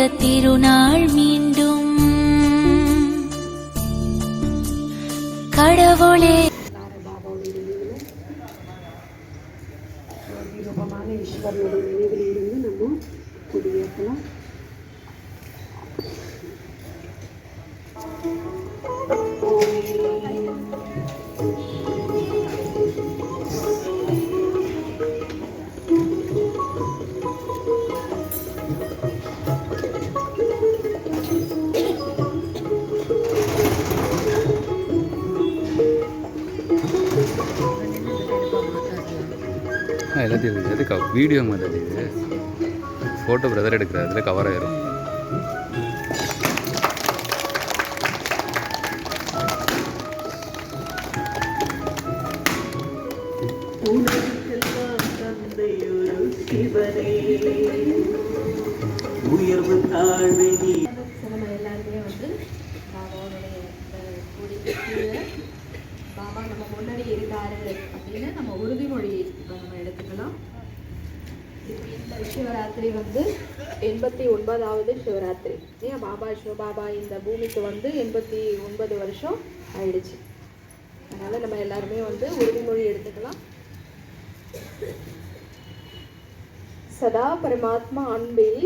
அந்த திருநாள் மீண்டும் கடவுளே ஈஸ்வரனுடைய நினைவில் இருந்து நம்ம குடியேற்றலாம். எல்லாத்தையும் எதுக்கு வீடியோ மாதிரி இது ஃபோட்டோ பிரதர் எடுக்கிற அதில் கவர் ஆயிரும். உயர்வு தாழ்வை நம்ம எல்லாருமே வந்து பாபாவுடைய பாபா நம்ம முன்னாடி இருக்காரு அப்படின்னு நம்ம உறுதிமொழி நம்ம எடுத்துக்கலாம். இந்த சிவராத்திரி வந்து 89வது சிவராத்திரி. ஏன் பாபா சிவபாபா இந்த பூமிக்கு வந்து 89 வருஷம் ஆயிடுச்சு. அதனால நம்ம எல்லாருமே வந்து உறுதிமொழி எடுத்துக்கலாம். சதா பரமாத்மா அன்பில்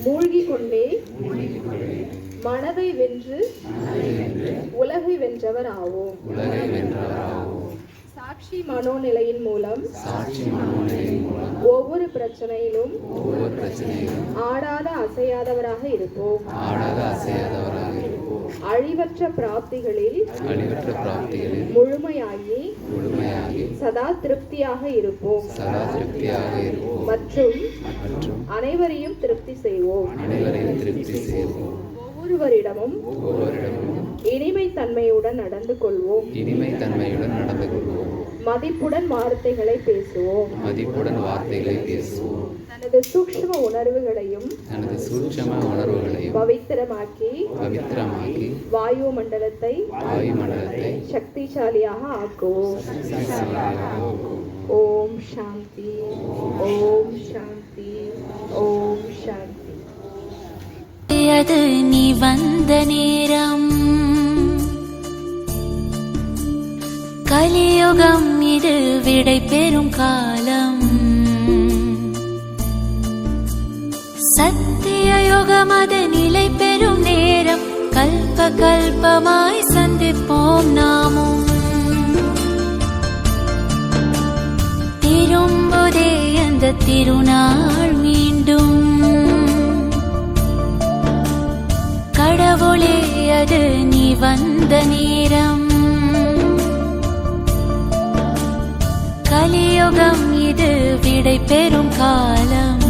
மூழ்கி கொண்டே மனதை வென்று உலகை வென்றவர் ஆவோம். சாட்சி மனோநிலையின் மூலம் ஒவ்வொரு பிரச்சனையிலும் ஆடாத அசையாதவராக இருப்போம். அழிவற்ற பிராப்திகளில் முழுமையாகி சதா திருப்தியாக இருப்போம் மற்றும் அனைவரையும் திருப்தி செய்வோம். ஒவ்வொருவரிடமும் இனிமை தன்மையுடன் நடந்து கொள்வோம். மதிப்புடன் வார்த்தைகளை பேசுவோம். தனது சூக்ஷ்ம உணர்வுகளையும் பவித்திரமாக்கி வாயு மண்டலத்தை சக்திசாலியாக ஆக்குவோம். ஓம் சாந்தி, ஓம் சாந்தி, ஓம் சாந்தி. அது நீ வந்த நேரம், கலியுகம் இது விடை பெறும் காலம். சத்திய யுகம் அது நிலை பெறும் நேரம். கல்ப கல்பமாய் சந்திப்போம் நாமும். திரும்புதே அந்த திருநாள் மீண்டும். கடவுளே அது நீ வந்த நேரம். கலியுகம் இது விடை பெறும் காலம்.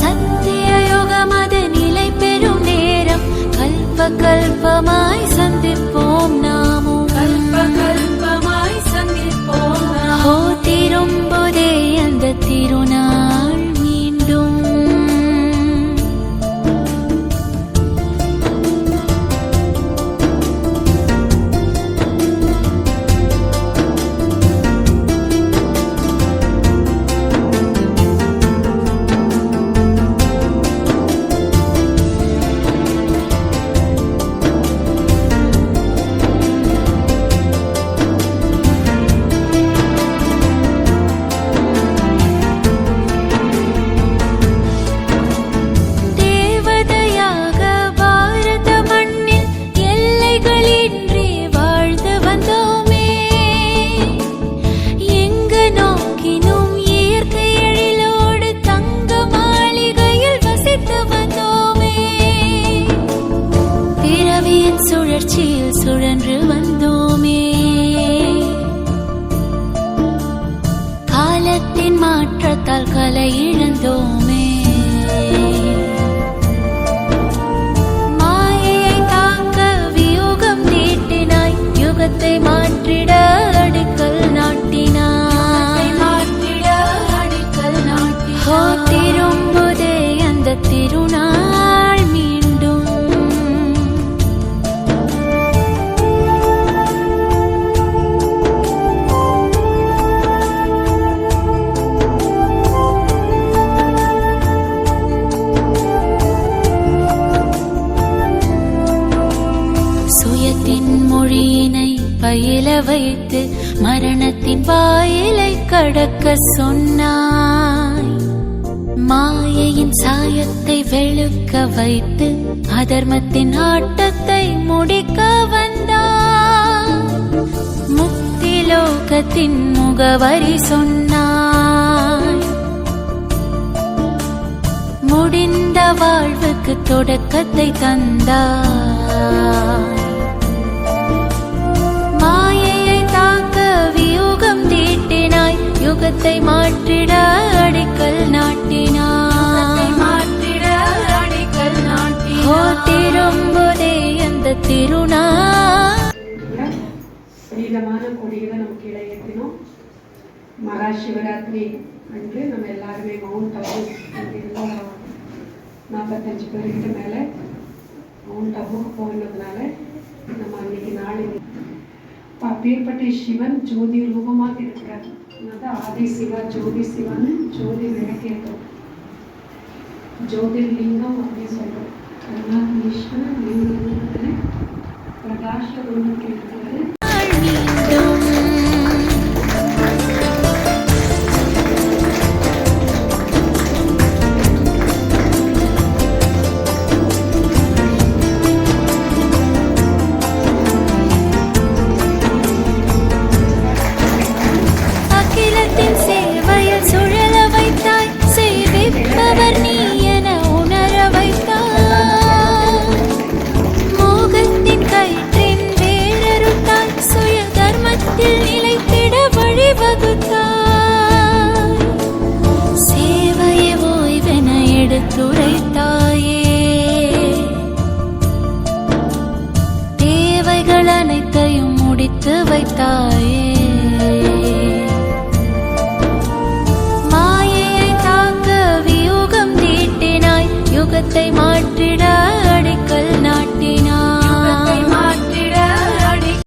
சத்திய யுகம் அது நிலை பெறும் நேரம். கல்ப கல்பமாய் சந்திப்போம் நாமும். கல்ப கல்பமாய் சந்திப்போம். ஓ திரும்புதே அந்த திருநாள் மீண்டும். சுழற்சியில் சுழன்று வந்தோமே. காலத்தின் மாற்றத்தால் கலை இழந்தோமே. மாயையை தாக்க வியூகம் தீட்டினாய். யுகத்தை மாற்றிட அடிக்கல் நாட்டினாய். ஹோ திரும்புதே அந்த திருநாள் மீண்டும். வைத்து மரணத்தின் வாயிலை கடக்க சொன்னாய். மாயையின் சாயத்தை வெளுக்க வைத்து அதர்மத்தின் ஆட்டத்தை முடிக்க வந்தாய். முக்திலோகத்தின் முகவரி சொன்னாய். முடிந்த வாழ்வுக்கு தொடக்கத்தை தந்தாய். மாயையை தாக்க வியூகம் தீட்டினாய். யுகத்தை மாற்றிட அடிக்கல் நாட்டினாய். திரும்புதே அந்த திருநாள். நீளமான கொடிகளை நமக்கு இடையேற்றினோம். மகா சிவராத்திரி அன்று நம்ம எல்லாருமே மவுண்ட் அபு 45 பேர்கிட்ட மேலே மவுண்ட் அபுக்கு போனதுனால நம்ம அன்னைக்கு நாளில் அப்பேற்பட்ட சிவன் ஜோதி ரூபமாக இருக்கிறார். அதாவது ஆதி சிவா ஜோதி சிவான்னு ஜோதி விளக்கேற்றோம். ஜோதிர்லிங்கம் அப்படின்னு சொல்கிறோம். அதனால ஈஸ்வரன் லிங்க ரூபத்தில் பிரகாஷ ரூபத்தில் இருக்கிறது. சேவையை ஓய்வென எடுத்துரைத்தாயே. தேவைகள் அனைத்தையும் முடித்து வைத்தாயே. மாயையை தாக்க வியூகம் தீட்டினாய். யுகத்தை மாற்றிட